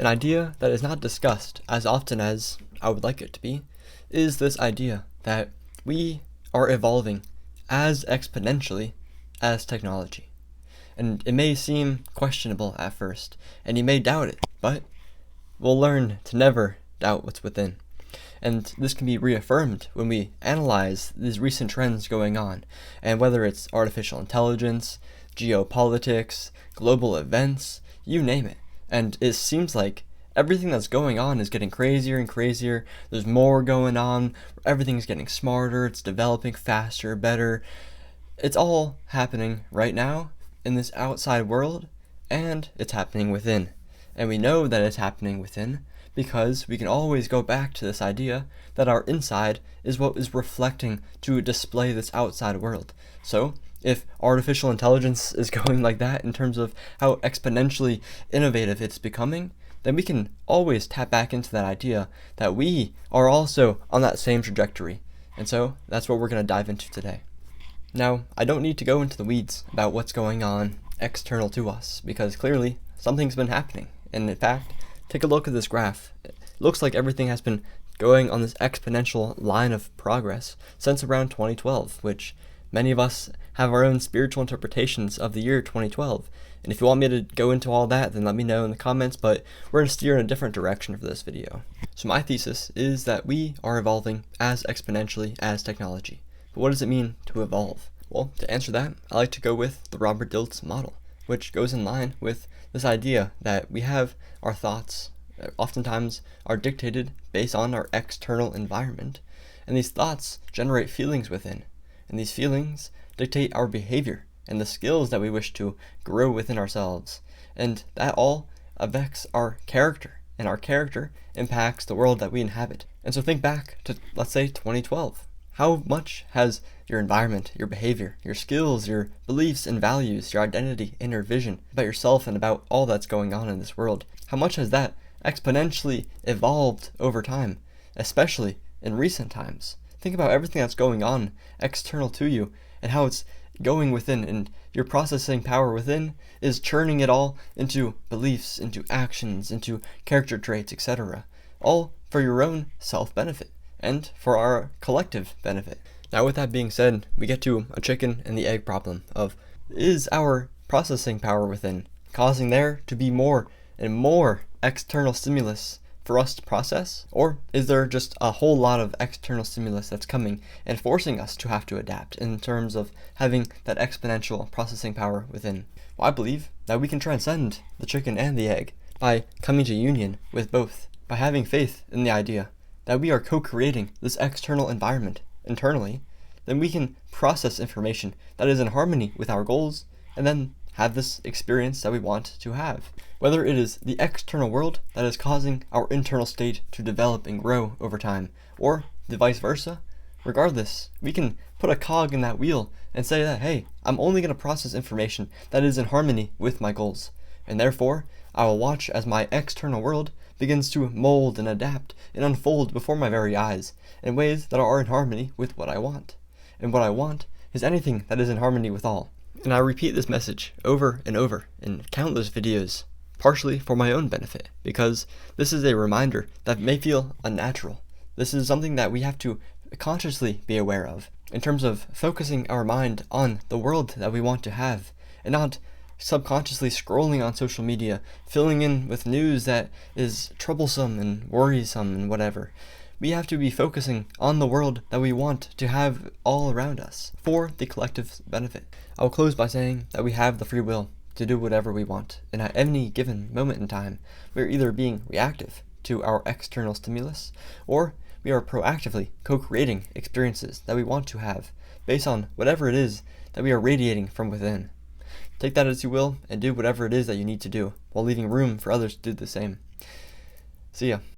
An idea that is not discussed as often as I would like it to be is this idea that we are evolving as exponentially as technology. And it may seem questionable at first, and you may doubt it, but we'll learn to never doubt what's within. And this can be reaffirmed when we analyze these recent trends going on, and whether it's artificial intelligence, geopolitics, global events, you name it. And it seems like everything that's going on is getting crazier and crazier. There's more going on. Everything's getting smarter. It's developing faster, better. It's all happening right now in this outside world, and it's happening within. And we know that it's happening within because we can always go back to this idea that our inside is what is reflecting to display this outside world. So if artificial intelligence is going like that in terms of how exponentially innovative it's becoming, then we can always tap back into that idea that we are also on that same trajectory. And so that's what we're going to dive into today. Now, I don't need to go into the weeds about what's going on external to us, because clearly something's been happening. And in fact, take a look at this graph. It looks like everything has been going on this exponential line of progress since around 2012, which many of us have our own spiritual interpretations of the year 2012. And if you want me to go into all that, then let me know in the comments, but we're going to steer in a different direction for this video. So my thesis is that we are evolving as exponentially as technology. But what does it mean to evolve? Well, to answer that, I like to go with the Robert Dilts model, which goes in line with this idea that we have our thoughts oftentimes are dictated based on our external environment, and these thoughts generate feelings within, and these feelings dictate our behavior and the skills that we wish to grow within ourselves, and that all affects our character, and our character impacts the world that we inhabit. And so think back to, let's say, 2012. How much has your environment, your behavior, your skills, your beliefs and values, your identity, and your vision about yourself and about all that's going on in this world, how much has that exponentially evolved over time, especially in recent times? Think about everything that's going on external to you and how it's going within, and your processing power within is churning it all into beliefs, into actions, into character traits, etc., all for your own self-benefit and for our collective benefit. Now, with that being said, we get to a chicken and the egg problem of, is our processing power within causing there to be more and more external stimulus for us to process? Or is there just a whole lot of external stimulus that's coming and forcing us to have to adapt in terms of having that exponential processing power within? Well, I believe that we can transcend the chicken and the egg by coming to union with both, by having faith in the idea that we are co-creating this external environment internally. Then we can process information that is in harmony with our goals and then have this experience that we want to have. Whether it is the external world that is causing our internal state to develop and grow over time, or the vice versa, regardless, we can put a cog in that wheel and say that, hey, I'm only going to process information that is in harmony with my goals. And therefore, I will watch as my external world begins to mold and adapt and unfold before my very eyes in ways that are in harmony with what I want. And what I want is anything that is in harmony with all. And I repeat this message over and over in countless videos, partially for my own benefit, because this is a reminder that may feel unnatural. This is something that we have to consciously be aware of in terms of focusing our mind on the world that we want to have, and not subconsciously scrolling on social media, filling in with news that is troublesome and worrisome and whatever. We have to be focusing on the world that we want to have all around us for the collective benefit. I'll close by saying that we have the free will to do whatever we want, and at any given moment in time, we're either being reactive to our external stimulus, or we are proactively co-creating experiences that we want to have based on whatever it is that we are radiating from within. Take that as you will, and do whatever it is that you need to do, while leaving room for others to do the same. See ya.